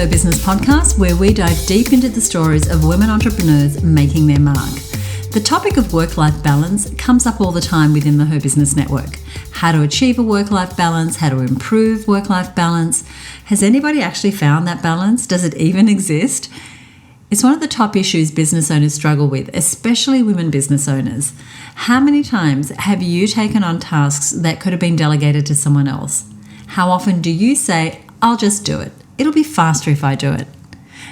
HerBusiness Podcast, where we dive deep into the stories of women entrepreneurs making their mark. The topic of work-life balance comes up all the time within the HerBusiness network. How to achieve a work-life balance, how to improve work-life balance. Has anybody actually found that balance? Does it even exist? It's one of the top issues business owners struggle with, especially women business owners. How many times have you taken on tasks that could have been delegated to someone else? How often do you say, I'll just do it. It'll be faster if I do it.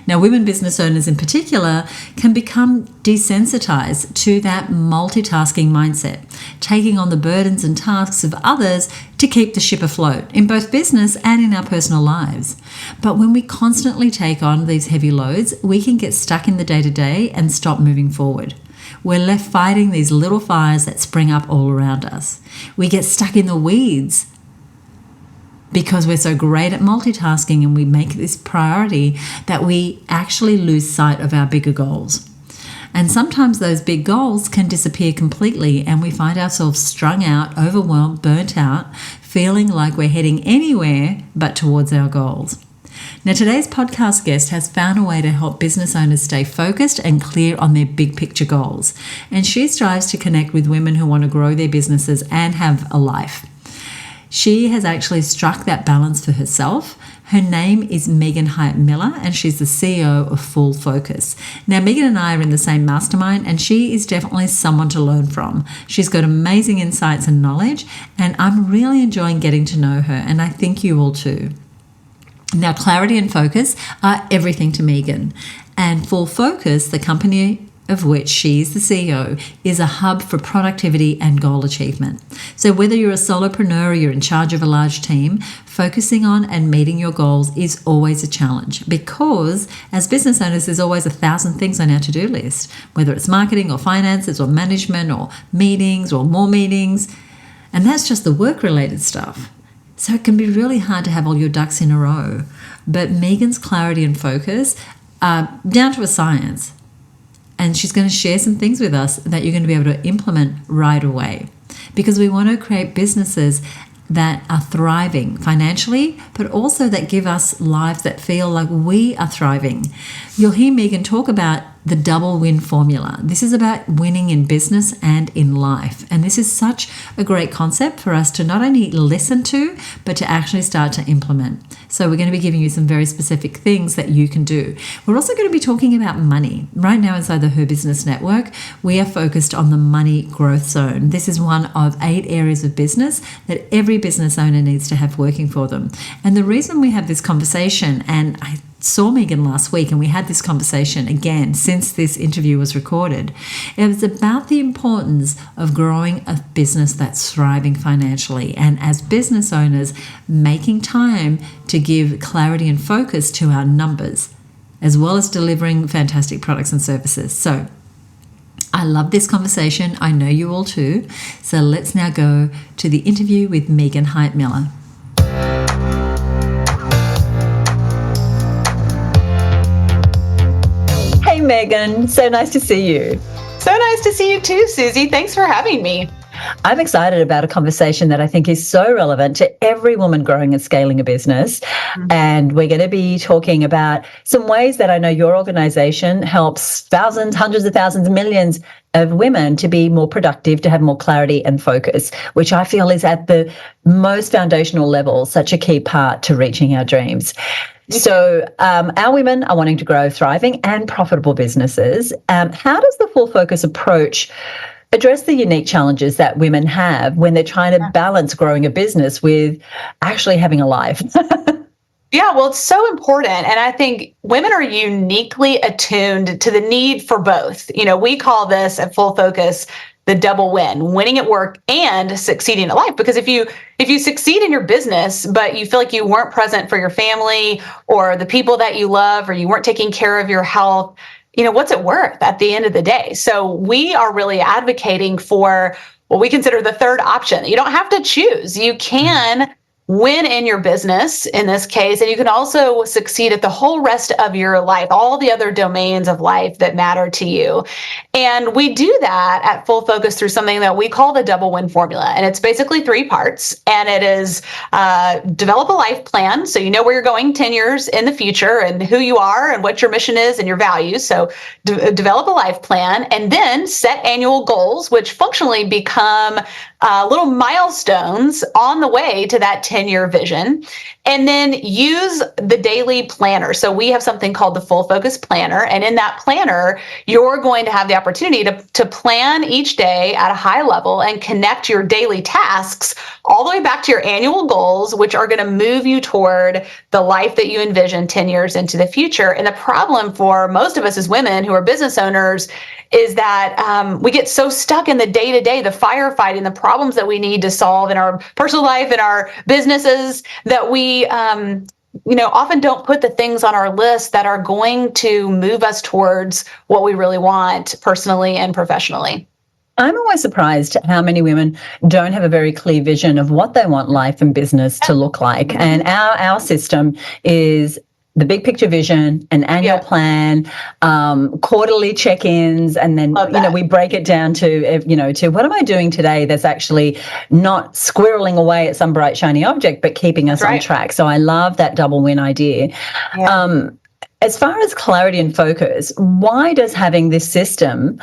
Now, women business owners in particular can become desensitized to that multitasking mindset, taking on the burdens and tasks of others to keep the ship afloat in both business and in our personal lives. But when we constantly take on these heavy loads, we can get stuck in the day-to-day and stop moving forward. We're left fighting these little fires that spring up all around us. We get stuck in the weeds because we're so great at multitasking and we make this priority that we actually lose sight of our bigger goals. And sometimes those big goals can disappear completely and we find ourselves strung out, overwhelmed, burnt out, feeling like we're heading anywhere but towards our goals. Now, today's podcast guest has found a way to help business owners stay focused and clear on their big picture goals. And she strives to connect with women who want to grow their businesses and have a life. She has actually struck that balance for herself. Her name is Megan Hyatt-Miller, and she's the CEO of Full Focus. Now, Megan and I are in the same mastermind, and she is definitely someone to learn from. She's got amazing insights and knowledge, and I'm really enjoying getting to know her, and I think you will too. Now, clarity and focus are everything to Megan, and Full Focus, the company of which she's the CEO, is a hub for productivity and goal achievement. So whether you're a solopreneur or you're in charge of a large team, focusing on and meeting your goals is always a challenge because as business owners, there's always 1,000 things on our to-do list, whether it's marketing or finances or management or meetings or more meetings. And that's just the work-related stuff. So it can be really hard to have all your ducks in a row. But Megan's clarity and focus are down to a science. And she's going to share some things with us that you're going to be able to implement right away. Because we want to create businesses that are thriving financially, but also that give us lives that feel like we are thriving. You'll hear Megan talk about the double win formula. This is about winning in business and in life. And this is such a great concept for us to not only listen to, but to actually start to implement. So we're going to be giving you some very specific things that you can do. We're also going to be talking about money. Right now inside the HerBusiness Network, we are focused on the money growth zone. This is one of 8 areas of business that every business owner needs to have working for them. And the reason we have this conversation, and I saw Megan last week and we had this conversation again since this interview was recorded. It was about the importance of growing a business that's thriving financially and as business owners making time to give clarity and focus to our numbers as well as delivering fantastic products and services. So I love this conversation. I know you all too. So let's now go to the interview with Megan Hyatt-Miller. Hey Megan, so nice to see you. So nice to see you too, Susie. Thanks for having me. I'm excited about a conversation that I think is so relevant to every woman growing and scaling a business. Mm-hmm. And we're going to be talking about some ways that I know your organization helps thousands, hundreds of thousands, millions of women to be more productive, to have more clarity and focus, which I feel is at the most foundational level, such a key part to reaching our dreams. So our women are wanting to grow thriving and profitable businesses. How does the Full Focus approach address the unique challenges that women have when they're trying to balance growing a business with actually having a life? Yeah, well, it's so important. And I think women are uniquely attuned to the need for both. You know, we call this at Full Focus the double win, winning at work and succeeding at life. Because if you succeed in your business, but you feel like you weren't present for your family or the people that you love, or you weren't taking care of your health, you know, what's it worth at the end of the day? So we are really advocating for what we consider the third option. You don't have to choose. You can win in your business in this case, and you can also succeed at the whole rest of your life, all the other domains of life that matter to you. And we do that at Full Focus through something that we call the double win formula. And it's basically 3 parts. And it is develop a life plan, so you know where you're going 10 years in the future and who you are and what your mission is and your values. So develop a life plan, and then set annual goals, which functionally become little milestones on the way to that 10-year vision. And then use the daily planner. So we have something called the Full Focus Planner. And in that planner, you're going to have the opportunity to plan each day at a high level and connect your daily tasks all the way back to your annual goals, which are going to move you toward the life that you envision 10 years into the future. And the problem for most of us as women who are business owners is that we get so stuck in the day-to-day, the firefighting, the problems that we need to solve in our personal life and our businesses, that we often don't put the things on our list that are going to move us towards what we really want personally and professionally. I'm always surprised how many women don't have a very clear vision of what they want life and business to look like. And our system is the big picture vision, an annual plan, quarterly check-ins, and then we break it down to what am I doing today that's actually not squirreling away at some bright shiny object, but keeping us on track. So I love that double win idea. Yeah. As far as clarity and focus, why does having this system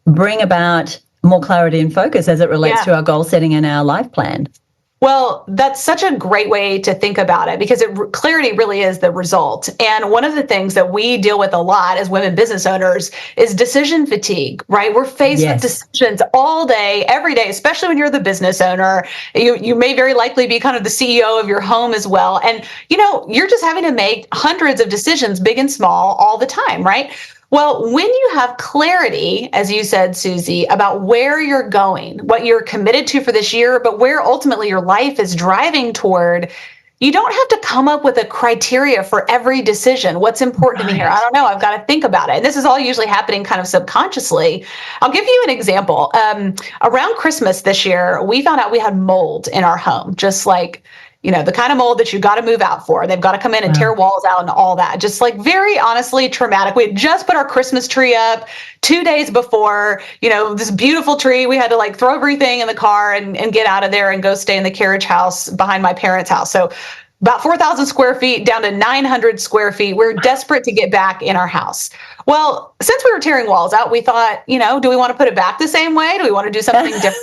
bring about more clarity and focus as it relates to our goal setting and our life plan? Well, that's such a great way to think about it, because clarity really is the result. And one of the things that we deal with a lot as women business owners is decision fatigue, right? We're faced with decisions all day, every day, especially when you're the business owner. You may very likely be kind of the CEO of your home as well. And, you're just having to make hundreds of decisions, big and small, all the time, right? Well, when you have clarity, as you said, Susie, about where you're going, what you're committed to for this year, but where ultimately your life is driving toward, you don't have to come up with a criteria for every decision. What's important to me here? I don't know. I've got to think about it. And this is all usually happening kind of subconsciously. I'll give you an example. Around Christmas this year, we found out we had mold in our home, just like the kind of mold that you got to move out for. They've got to come in and tear walls out and all that. Just like very honestly traumatic. We had just put our Christmas tree up 2 days before, this beautiful tree. We had to throw everything in the car and get out of there and go stay in the carriage house behind my parents' house. So about 4,000 square feet down to 900 square feet. We're desperate to get back in our house. Well, since we were tearing walls out, we thought, do we want to put it back the same way? Do we want to do something different?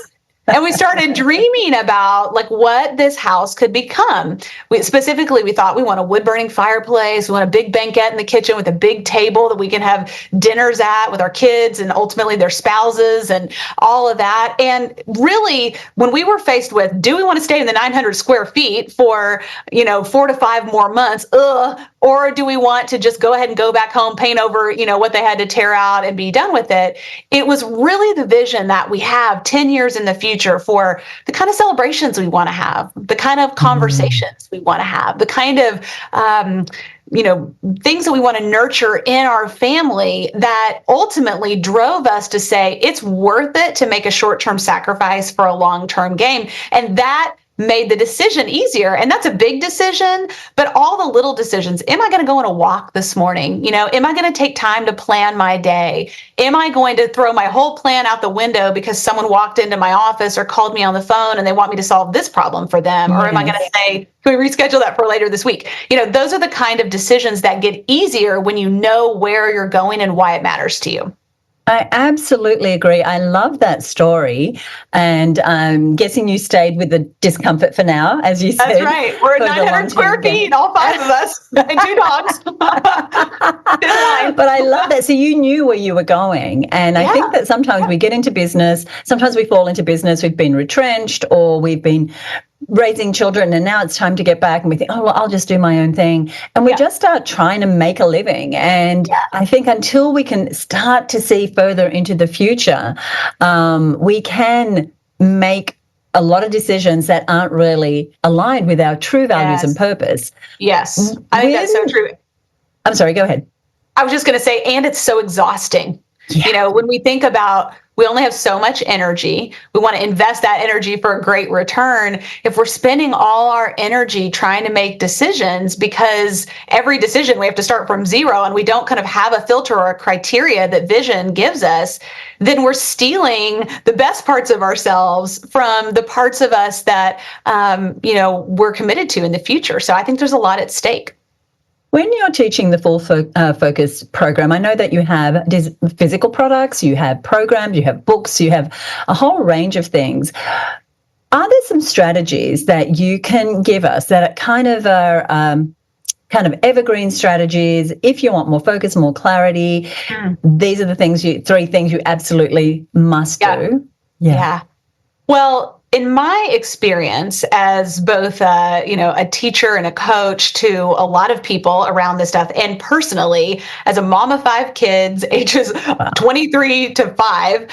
And we started dreaming about what this house could become. We thought we want a wood-burning fireplace. We want a big banquette in the kitchen with a big table that we can have dinners at with our kids and ultimately their spouses and all of that. And really, when we were faced with, do we want to stay in the 900 square feet for, 4 to 5 more months? Or do we want to just go ahead and go back home, paint over, what they had to tear out and be done with it? It was really the vision that we have 10 years in the future for the kind of celebrations we want to have, the kind of conversations we want to have, the kind of, things that we want to nurture in our family that ultimately drove us to say it's worth it to make a short-term sacrifice for a long-term gain. And that made the decision easier. And that's a big decision, but all the little decisions. Am I going to go on a walk this morning? Am I going to take time to plan my day? Am I going to throw my whole plan out the window because someone walked into my office or called me on the phone and they want me to solve this problem for them? Or am I going to say, can we reschedule that for later this week? Those are the kind of decisions that get easier when you know where you're going and why it matters to you. I absolutely agree. I love that story. And I'm guessing you stayed with the discomfort for now, as you said. That's right. We're at 900 square feet, all 5 of us, and 2 dogs. But I love that. So you knew where you were going. And I think that sometimes we get into business, sometimes we fall into business, we've been retrenched or we've been raising children and now it's time to get back and we think, oh, well, I'll just do my own thing. And we just start trying to make a living. And I think until we can start to see further into the future, we can make a lot of decisions that aren't really aligned with our true values and purpose. Yes, I think that's so true. I'm sorry, go ahead. I was just going to say, and it's so exhausting. Yeah. When we think about We only have so much energy. We want to invest that energy for a great return. If we're spending all our energy trying to make decisions, because every decision we have to start from zero and we don't kind of have a filter or a criteria that vision gives us, then we're stealing the best parts of ourselves from the parts of us that, we're committed to in the future. So I think there's a lot at stake. When you're teaching the full focus program, I know that you have physical products, you have programs, you have books, you have a whole range of things. Are there some strategies that you can give us that kind of are kind of evergreen strategies? If you want more focus, more clarity, these are the three things you absolutely must do. Yeah. Well, in my experience as both a teacher and a coach to a lot of people around this stuff, and personally as a mom of 5 kids, ages 23 to 5,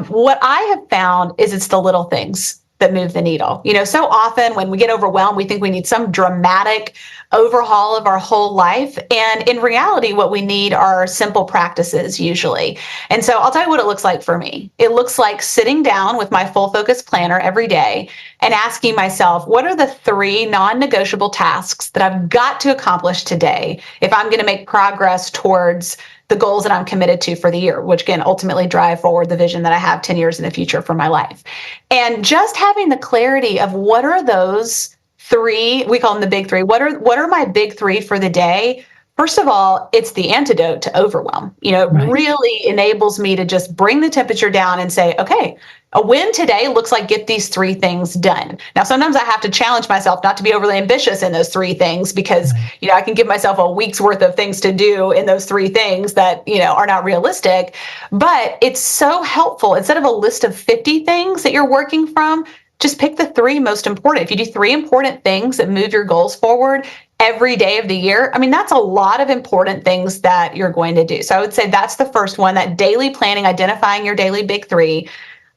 what I have found is it's the little things that move the needle. So often when we get overwhelmed, we think we need some dramatic overhaul of our whole life. And in reality, what we need are simple practices usually. And so I'll tell you what it looks like for me. It looks like sitting down with my full focus planner every day and asking myself, what are the 3 non-negotiable tasks that I've got to accomplish today if I'm going to make progress towards the goals that I'm committed to for the year, which can ultimately drive forward the vision that I have 10 years in the future for my life. And just having the clarity of what are those 3, we call them the big 3. What are my big 3 for the day? First of all, it's the antidote to overwhelm. It really enables me to just bring the temperature down and say, okay, a win today looks like get these 3 things done. Now, sometimes I have to challenge myself not to be overly ambitious in those 3 things because, I can give myself a week's worth of things to do in those 3 things that, are not realistic. But it's so helpful. Instead of a list of 50 things that you're working from, just pick the 3 most important. If you do 3 important things that move your goals forward every day of the year, that's a lot of important things that you're going to do. So I would say that's the first one, that daily planning, identifying your daily big 3.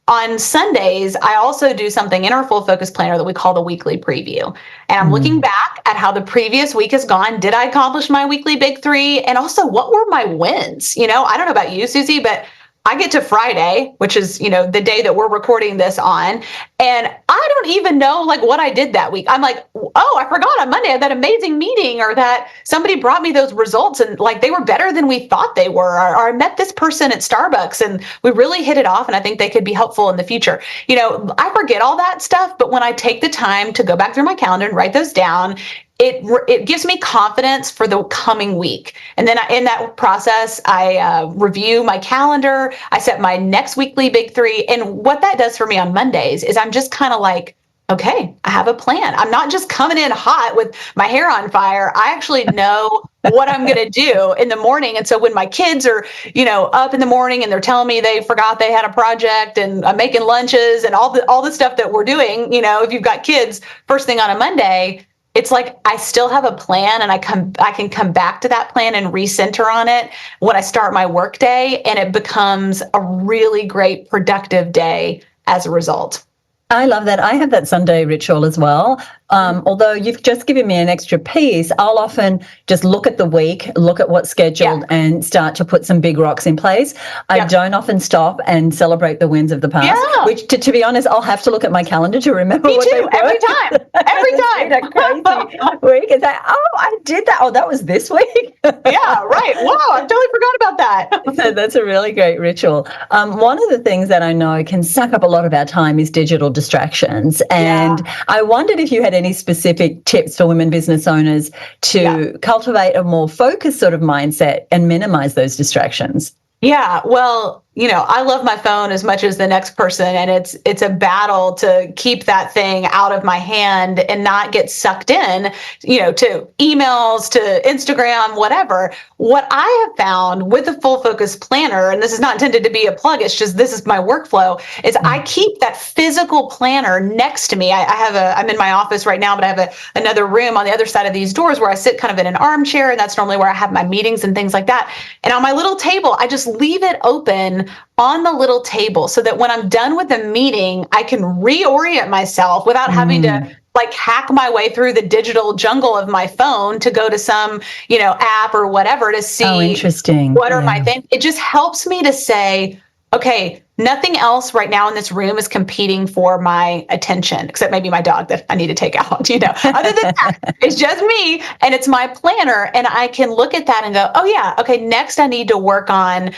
On Sundays, I also do something in our full focus planner that we call the weekly preview. And I'm looking back at how the previous week has gone. Did I accomplish my weekly big 3? And also, what were my wins? I don't know about you, Susie, but I get to Friday, which is, the day that we're recording this on, and I don't even know what I did that week. I'm like, oh, I forgot on Monday I had that amazing meeting, or that somebody brought me those results and they were better than we thought they were, or I met this person at Starbucks and we really hit it off and I think they could be helpful in the future. I forget all that stuff, but when I take the time to go back through my calendar and write those down, it gives me confidence for the coming week. And then in that process, I review my calendar. I set my next weekly big 3. And what that does for me on Mondays is I'm just kind of like, okay, I have a plan. I'm not just coming in hot with my hair on fire. I actually know what I'm going to do in the morning. And so when my kids are, up in the morning and they're telling me they forgot they had a project and I'm making lunches and all the stuff that we're doing, if you've got kids first thing on a Monday, it's like I still have a plan and I can come back to that plan and recenter on it when I start my work day, and it becomes a really great productive day as a result. I love that. I have that Sunday ritual as well. Although you've just given me an extra piece, I'll often just look at the week, look at what's scheduled, and start to put some big rocks in place. I don't often stop and celebrate the wins of the past, which, to be honest, I'll have to look at my calendar to remember what they were. Every time. That crazy week. It's like, oh, I did that. Oh, that was this week? Yeah, right. Wow, I totally forgot about that. So that's a really great ritual. One of the things that I know can suck up a lot of our time is digital distractions. And I wondered if you had any specific tips for women business owners to cultivate a more focused sort of mindset and minimize those distractions. Yeah, well, I love my phone as much as the next person, and it's a battle to keep that thing out of my hand and not get sucked in, to emails, to Instagram, whatever. What I have found with the full focus planner, and this is not intended to be a plug, it's just this is my workflow, is I keep that physical planner next to me. I'm in my office right now, but I have another room on the other side of these doors where I sit kind of in an armchair, and that's normally where I have my meetings and things like that. And on my little table, I just leave it open on the little table so that when I'm done with the meeting, I can reorient myself without having to hack my way through the digital jungle of my phone to go to some, app or whatever to see interesting. What are my things. It just helps me to say, okay, nothing else right now in this room is competing for my attention, except maybe my dog that I need to take out, Other than that, it's just me and it's my planner. And I can look at that and go, oh yeah, okay, next I need to work on,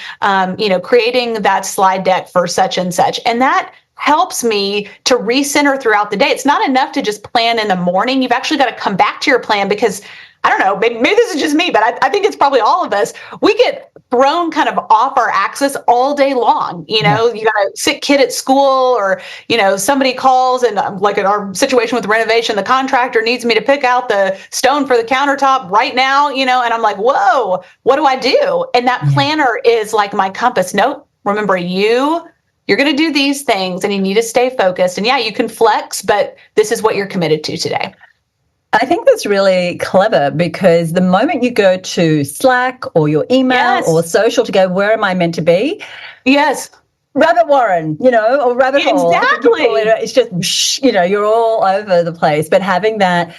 creating that slide deck for such and such. And that helps me to recenter throughout the day. It's not enough to just plan in the morning. You've actually got to come back to your plan because I don't know, maybe this is just me, but I think it's probably all of us. We get thrown kind of off our axis all day long. You got a sick kid at school or, somebody calls and like in our situation with renovation, the contractor needs me to pick out the stone for the countertop right now, and I'm like, whoa, what do I do? And that planner is like my compass. Nope. Remember you're going to do these things and you need to stay focused. And yeah, you can flex, but this is what you're committed to today. I think that's really clever because the moment you go to Slack or your email or social to go, where am I meant to be? Yes. Rabbit warren, or rabbit hole. Exactly. It's just, you're all over the place. But having that,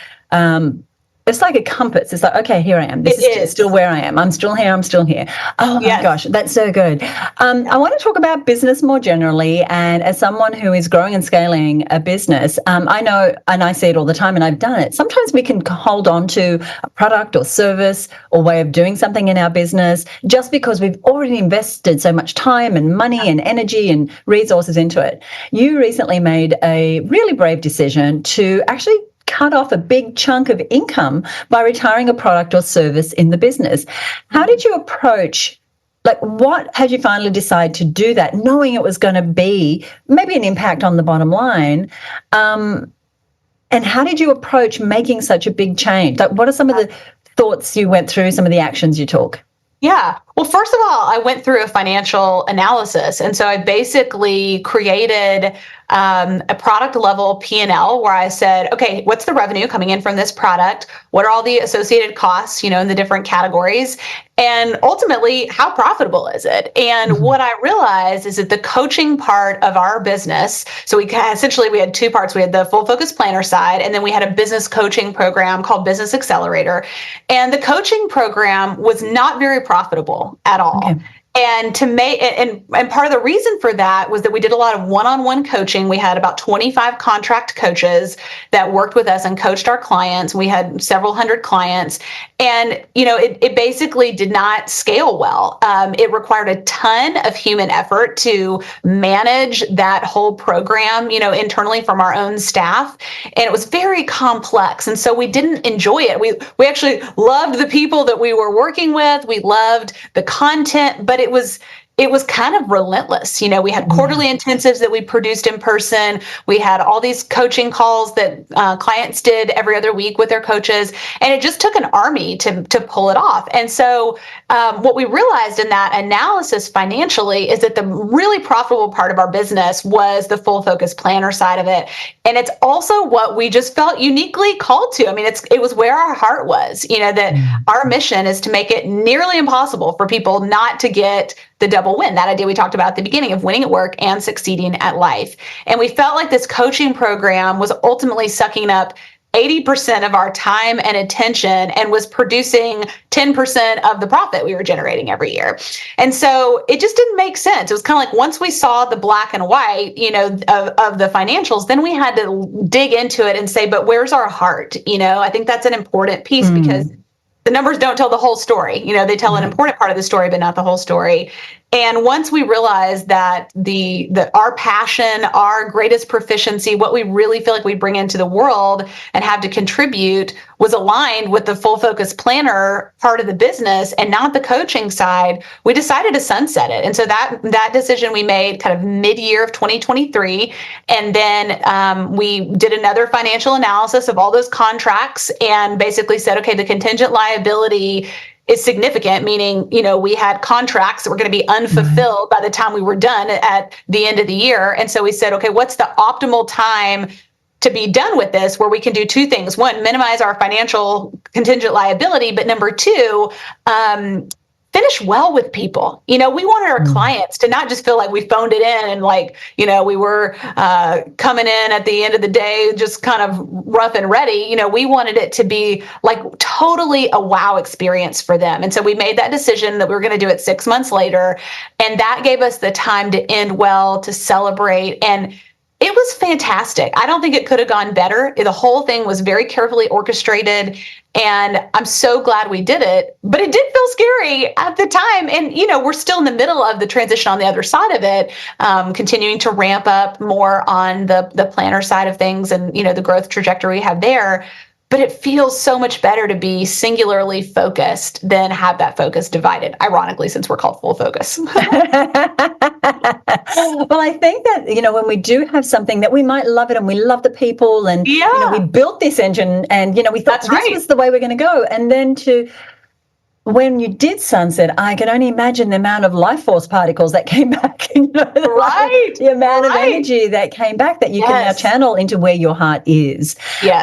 it's like a compass. It's like, okay, here I am. This is still where I am. I'm still here. Oh my gosh, that's so good. I want to talk about business more generally. And as someone who is growing and scaling a business, I know, and I see it all the time and I've done it. Sometimes we can hold on to a product or service or way of doing something in our business just because we've already invested so much time and money and energy and resources into it. You recently made a really brave decision to actually cut off a big chunk of income by retiring a product or service in the business. How did you approach, what had you finally decide to do that, knowing it was going to be maybe an impact on the bottom line? And how did you approach making such a big change? What are some of the thoughts you went through, some of the actions you took? Yeah. Well, first of all, I went through a financial analysis. And so I basically created a product level P&L where I said, okay, what's the revenue coming in from this product? What are all the associated costs, in the different categories? And ultimately, how profitable is it? And what I realized is that the coaching part of our business, so we had two parts. We had the full focus planner side, and then we had a business coaching program called Business Accelerator. And the coaching program was not very profitable at all. Okay. And part of the reason for that was that we did a lot of one-on-one coaching. We had about 25 contract coaches that worked with us and coached our clients. We had several hundred clients, and it basically did not scale well. It required a ton of human effort to manage that whole program, internally from our own staff, and it was very complex. And so we didn't enjoy it. We actually loved the people that we were working with. We loved the content, but it was kind of relentless. We had quarterly intensives that we produced in person. We had all these coaching calls that clients did every other week with their coaches. And it just took an army to pull it off. And so what we realized in that analysis financially is that the really profitable part of our business was the full focus planner side of it. And it's also what we just felt uniquely called to. I mean, it was where our heart was, that our mission is to make it nearly impossible for people not to get the double win, that idea we talked about at the beginning of winning at work and succeeding at life. And we felt like this coaching program was ultimately sucking up 80% of our time and attention and was producing 10% of the profit we were generating every year. And so it just didn't make sense. It was kind of like once we saw the black and white, of the financials, then we had to dig into it and say, but where's our heart? I think that's an important piece because the numbers don't tell the whole story. They tell an important part of the story, but not the whole story. And once we realized that our passion, our greatest proficiency, what we really feel like we bring into the world and have to contribute was aligned with the full focus planner part of the business and not the coaching side, we decided to sunset it. And so that decision we made kind of mid-year of 2023. And then we did another financial analysis of all those contracts and basically said, okay, the contingent liability is significant, meaning, we had contracts that were going to be unfulfilled by the time we were done at the end of the year. And so we said, okay, what's the optimal time to be done with this where we can do two things? One, minimize our financial contingent liability, but number two, finish well with people. We wanted our clients to not just feel like we phoned it in and like, we were coming in at the end of the day, just kind of rough and ready. We wanted it to be like totally a wow experience for them. And so we made that decision that we were going to do it 6 months later. And that gave us the time to end well, to celebrate. And it was fantastic. I don't think it could have gone better. The whole thing was very carefully orchestrated, and I'm so glad we did it. But it did feel scary at the time. And, we're still in the middle of the transition on the other side of it, continuing to ramp up more on the planner side of things and, the growth trajectory we have there. But it feels so much better to be singularly focused than have that focus divided, ironically, since we're called Full Focus. Well, I think that, when we do have something that we might love it and we love the people and, we built this engine and, we thought this was the way we're going to go. And then when you did sunset, I can only imagine the amount of life force particles that came back, the amount of energy that came back that you can now channel into where your heart is. Yes.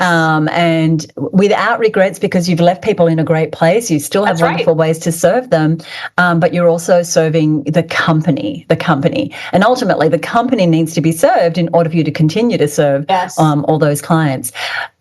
And without regrets, because you've left people in a great place, you still have wonderful ways to serve them, but you're also serving the company. And ultimately, the company needs to be served in order for you to continue to serve all those clients.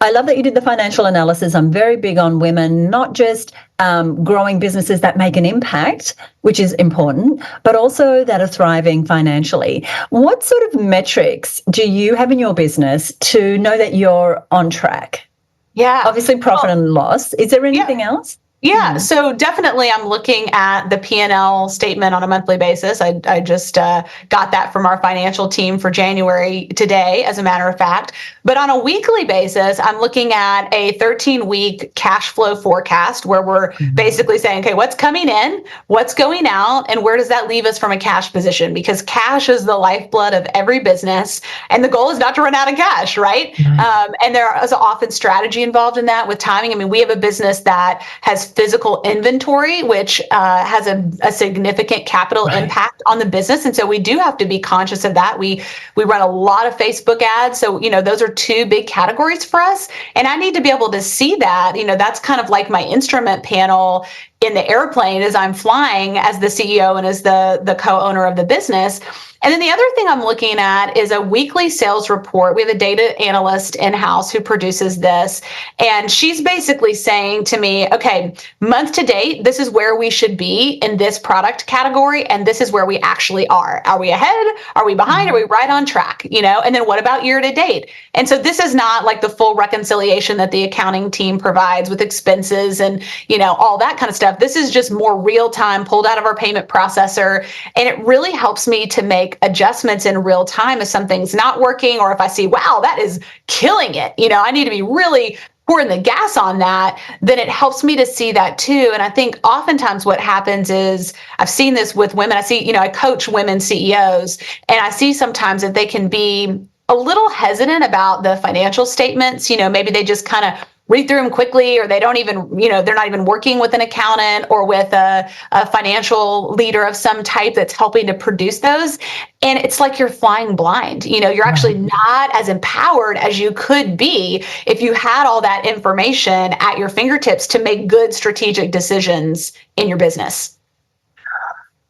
I love that you did the financial analysis. I'm very big on women, not just growing businesses that make an impact, which is important, but also that are thriving financially. What sort of metrics do you have in your business to know that you're on track? Yeah. Obviously, profit and loss. Is there anything else? Yeah, so definitely I'm looking at the P&L statement on a monthly basis. I just got that from our financial team for January today, as a matter of fact. But on a weekly basis, I'm looking at a 13-week cash flow forecast where we're basically saying, okay, what's coming in, what's going out, and where does that leave us from a cash position? Because cash is the lifeblood of every business, and the goal is not to run out of cash, right? And there is often strategy involved in that with timing. I mean, we have a business that has physical inventory, which has a significant capital impact on the business. And so we do have to be conscious of that. We run a lot of Facebook ads. So, those are two big categories for us. And I need to be able to see that. That's kind of like my instrument panel in the airplane as I'm flying as the CEO and as the co-owner of the business. And then the other thing I'm looking at is a weekly sales report. We have a data analyst in-house who produces this. And she's basically saying to me, okay, month to date, this is where we should be in this product category. And this is where we actually are. Are we ahead? Are we behind? Are we right on track? And then what about year to date? And so this is not like the full reconciliation that the accounting team provides with expenses and, all that kind of stuff. This is just more real time, pulled out of our payment processor. And it really helps me to make adjustments in real time if something's not working, or if I see, wow, that is killing it. I need to be really pouring the gas on that, then it helps me to see that too. And I think oftentimes what happens is, I've seen this with women. I coach women CEOs, and I see sometimes that they can be a little hesitant about the financial statements. Maybe they just kind of read through them quickly, or they don't even, they're not even working with an accountant or with a financial leader of some type that's helping to produce those. And it's like you're flying blind. You're actually not as empowered as you could be if you had all that information at your fingertips to make good strategic decisions in your business.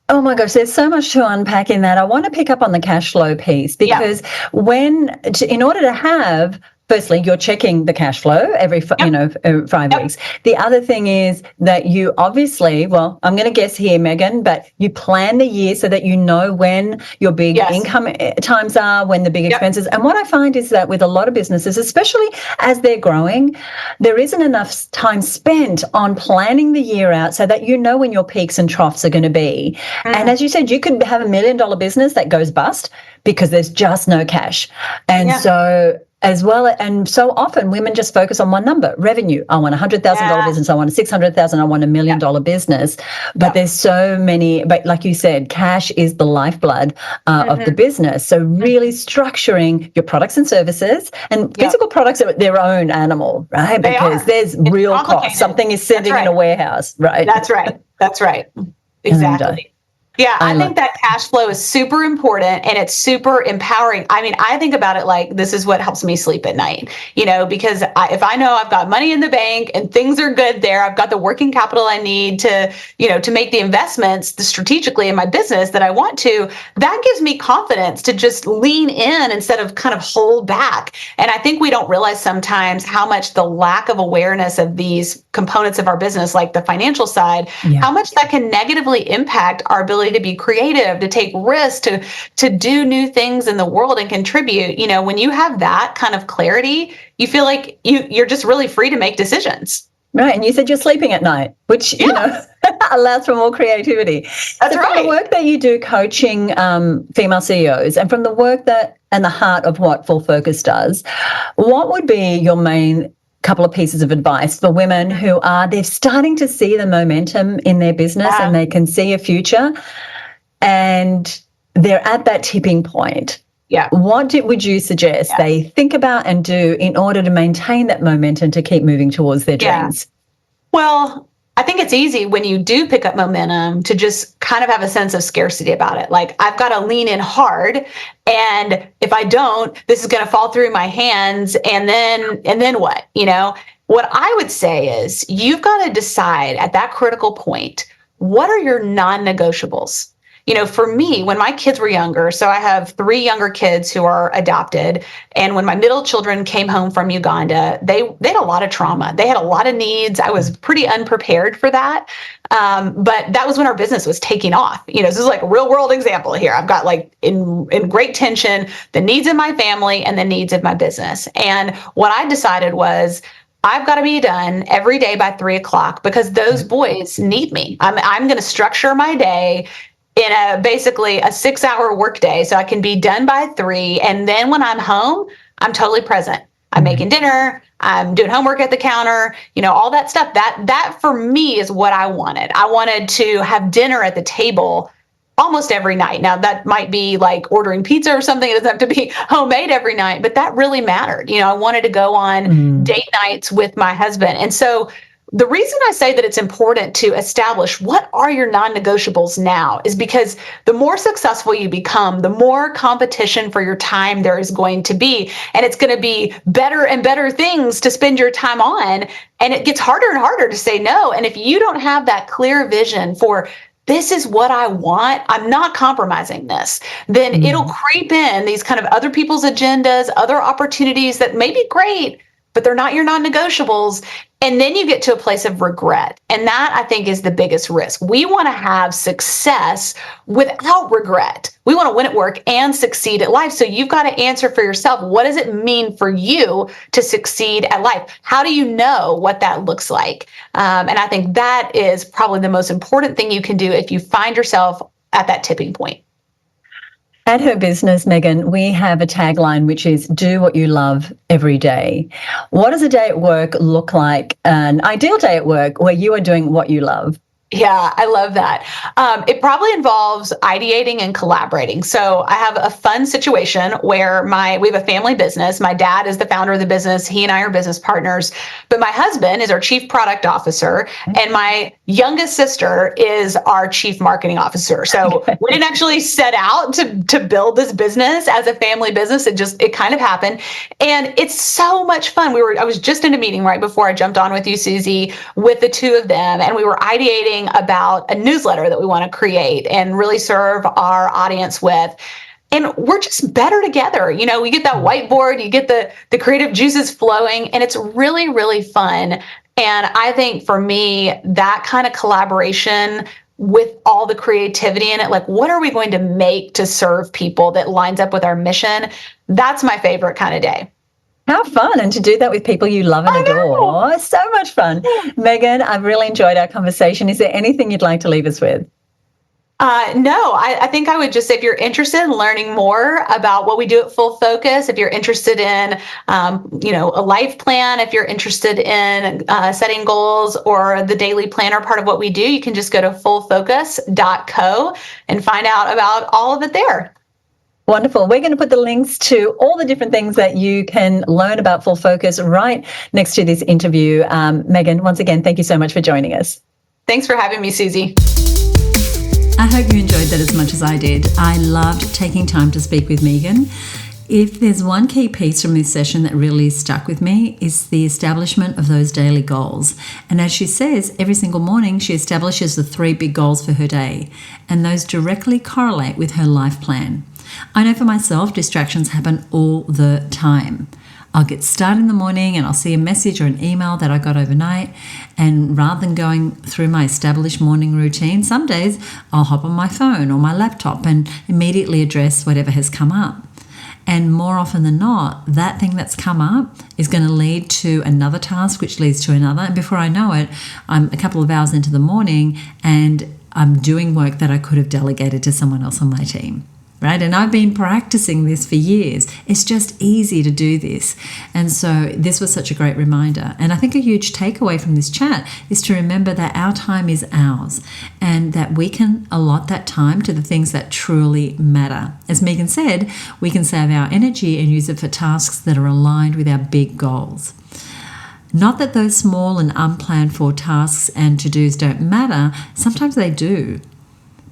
Oh my gosh, there's so much to unpack in that. I want to pick up on the cash flow piece, because in order to have, firstly, you're checking the cash flow every 5 weeks. The other thing is that you obviously, well, I'm going to guess here, Megan, but you plan the year so that you know when your big income times are, when the big expenses. And what I find is that with a lot of businesses, especially as they're growing, there isn't enough time spent on planning the year out so that you know when your peaks and troughs are going to be. And as you said, you could have $1 million business that goes bust because there's just no cash. And so as well, and so often women just focus on one number, revenue. I want $100,000 business, I want a $600,000, I want $1 million business. But there's so many, but like you said, cash is the lifeblood of the business. So really structuring your products and services, and physical products are their own animal, right? Because there's real cost. Something is sitting in a warehouse, right? That's right. Exactly. Yeah, I think that cash flow is super important and it's super empowering. I mean, I think about it like this is what helps me sleep at night, because if I know I've got money in the bank and things are good there, I've got the working capital I need to make the investments strategically in my business that I want to, that gives me confidence to just lean in instead of kind of hold back. And I think we don't realize sometimes how much the lack of awareness of these components of our business, like the financial side, how much that can negatively impact our ability to be creative, to take risks, to do new things in the world and contribute. When you have that kind of clarity, you feel like you're just really free to make decisions. Right. And you said you're sleeping at night, which, allows for more creativity. That's right. From the work that you do coaching female CEOs and from the work and the heart of what Full Focus does, what would be your main couple of pieces of advice for women who they're starting to see the momentum in their business and they can see a future and they're at that tipping point? Yeah. What would you suggest they think about and do in order to maintain that momentum to keep moving towards their dreams? Well, I think it's easy when you do pick up momentum to just kind of have a sense of scarcity about it. Like, I've got to lean in hard, and if I don't, this is going to fall through my hands, and then what? What I would say is you've got to decide at that critical point, what are your non-negotiables? For me, when my kids were younger, so I have 3 younger kids who are adopted. And when my middle children came home from Uganda, they had a lot of trauma. They had a lot of needs. I was pretty unprepared for that. But that was when our business was taking off. This is like a real world example here. I've got in great tension, the needs of my family and the needs of my business. And what I decided was, I've got to be done every day by 3:00 because those boys need me. I'm going to structure my day in basically a 6-hour workday so I can be done by 3. And then when I'm home, I'm totally present. I'm making dinner, I'm doing homework at the counter, all that stuff. That for me is what I wanted. I wanted to have dinner at the table almost every night. Now that might be like ordering pizza or something. It doesn't have to be homemade every night, but that really mattered. I wanted to go on date nights with my husband. And so the reason I say that it's important to establish what are your non-negotiables now is because the more successful you become, the more competition for your time there is going to be. And it's going to be better and better things to spend your time on. And it gets harder and harder to say no. And if you don't have that clear vision for this is what I want, I'm not compromising this, then it'll creep in these kind of other people's agendas, other opportunities that may be great, but they're not your non-negotiables. And then you get to a place of regret. And that, I think, is the biggest risk. We want to have success without regret. We want to win at work and succeed at life. So you've got to answer for yourself, what does it mean for you to succeed at life? How do you know what that looks like? And I think that is probably the most important thing you can do if you find yourself at that tipping point. At Her Business, Megan, we have a tagline which is do what you love every day. What does a day at work look like, an ideal day at work where you are doing what you love? Yeah, I love that. It probably involves ideating and collaborating. So I have a fun situation where we have a family business. My dad is the founder of the business. He and I are business partners. But my husband is our chief product officer, and my youngest sister is our chief marketing officer. So we didn't actually set out to build this business as a family business. It kind of happened, and it's so much fun. I was just in a meeting right before I jumped on with you, Susie, with the two of them, and we were ideating about a newsletter that we want to create and really serve our audience with. And we're just better together. We get that whiteboard, you get the creative juices flowing, and it's really, really fun. And I think for me, that kind of collaboration with all the creativity in it, like what are we going to make to serve people that lines up with our mission? That's my favorite kind of day. How fun, and to do that with people you love and adore. So much fun. Megan, I've really enjoyed our conversation. Is there anything you'd like to leave us with? No, I think I would just say if you're interested in learning more about what we do at Full Focus, if you're interested in, a life plan, if you're interested in setting goals or the daily planner part of what we do, you can just go to fullfocus.co and find out about all of it there. Wonderful. We're going to put the links to all the different things that you can learn about Full Focus right next to this interview. Megan, once again, thank you so much for joining us. Thanks for having me, Susie. I hope you enjoyed that as much as I did. I loved taking time to speak with Megan. If there's one key piece from this session that really stuck with me, is the establishment of those daily goals. And as she says, every single morning she establishes the 3 big goals for her day, and those directly correlate with her life plan. I know for myself, distractions happen all the time. I'll get started in the morning and I'll see a message or an email that I got overnight, and rather than going through my established morning routine, some days I'll hop on my phone or my laptop and immediately address whatever has come up. And more often than not, that thing that's come up is going to lead to another task, which leads to another. And before I know it, I'm a couple of hours into the morning and I'm doing work that I could have delegated to someone else on my team. Right? And I've been practicing this for years. It's just easy to do this. And so this was such a great reminder. And I think a huge takeaway from this chat is to remember that our time is ours and that we can allot that time to the things that truly matter. As Megan said, we can save our energy and use it for tasks that are aligned with our big goals. Not that those small and unplanned for tasks and to-dos don't matter. Sometimes they do.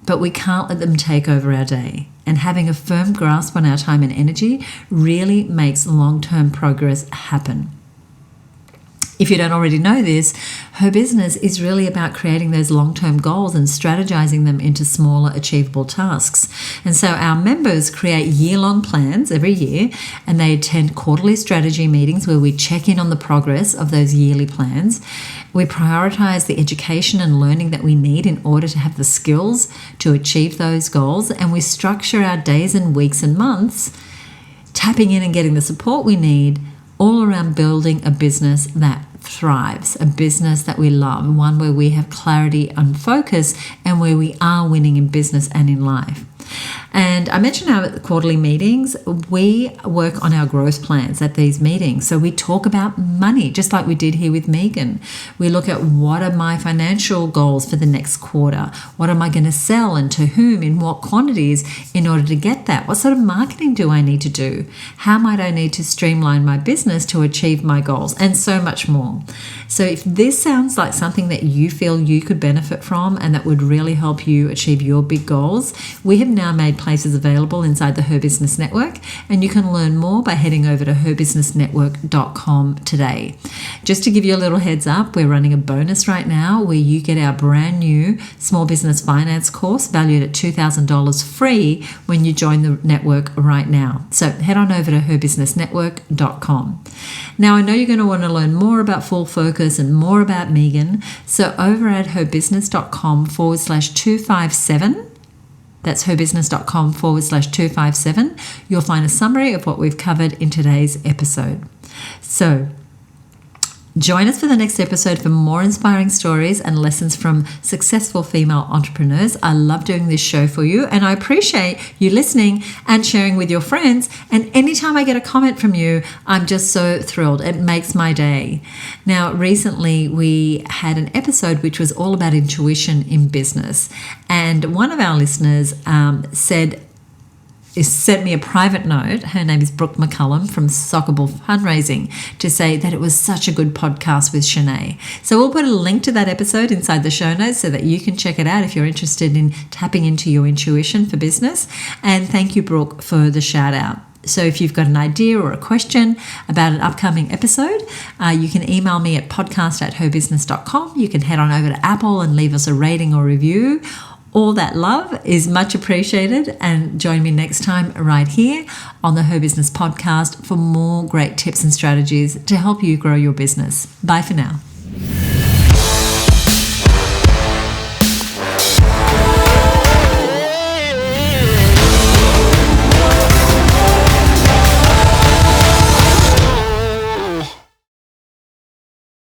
But we can't let them take over our day. And having a firm grasp on our time and energy really makes long-term progress happen. If you don't already know this, Her Business is really about creating those long-term goals and strategizing them into smaller, achievable tasks. And so our members create year-long plans every year, and they attend quarterly strategy meetings where we check in on the progress of those yearly plans. We prioritize the education and learning that we need in order to have the skills to achieve those goals, and we structure our days and weeks and months, tapping in and getting the support we need, all around building a business that thrives, a business that we love, one where we have clarity and focus and where we are winning in business and in life. And I mentioned how at the quarterly meetings, we work on our growth plans at these meetings. So we talk about money, just like we did here with Megan. We look at what are my financial goals for the next quarter? What am I going to sell and to whom, in what quantities in order to get that? What sort of marketing do I need to do? How might I need to streamline my business to achieve my goals? And so much more. So if this sounds like something that you feel you could benefit from and that would really help you achieve your big goals, we have now made places available inside the Her Business Network, and you can learn more by heading over to herbusinessnetwork.com today. Just to give you a little heads up, we're running a bonus right now where you get our brand new small business finance course valued at $2,000 free when you join the network right now. So head on over to herbusinessnetwork.com. Now, I know you're going to want to learn more about Full Focus and more about Megan. So over at herbusiness.com/257, that's herbusiness.com/257. You'll find a summary of what we've covered in today's episode. So join us for the next episode for more inspiring stories and lessons from successful female entrepreneurs. I love doing this show for you, and I appreciate you listening and sharing with your friends. And anytime I get a comment from you, I'm just so thrilled. It makes my day. Now, recently we had an episode which was all about intuition in business. And one of our listeners sent me a private note. Her name is Brooke McCullum from Sockable Fundraising, to say that it was such a good podcast with Shanae. So we'll put a link to that episode inside the show notes so that you can check it out if you're interested in tapping into your intuition for business. And thank you, Brooke, for the shout out. So if you've got an idea or a question about an upcoming episode, you can email me at podcast@herbusiness.com. You can head on over to Apple and leave us a rating or review. All that love is much appreciated, and join me next time right here on the Her Business Podcast for more great tips and strategies to help you grow your business. Bye for now.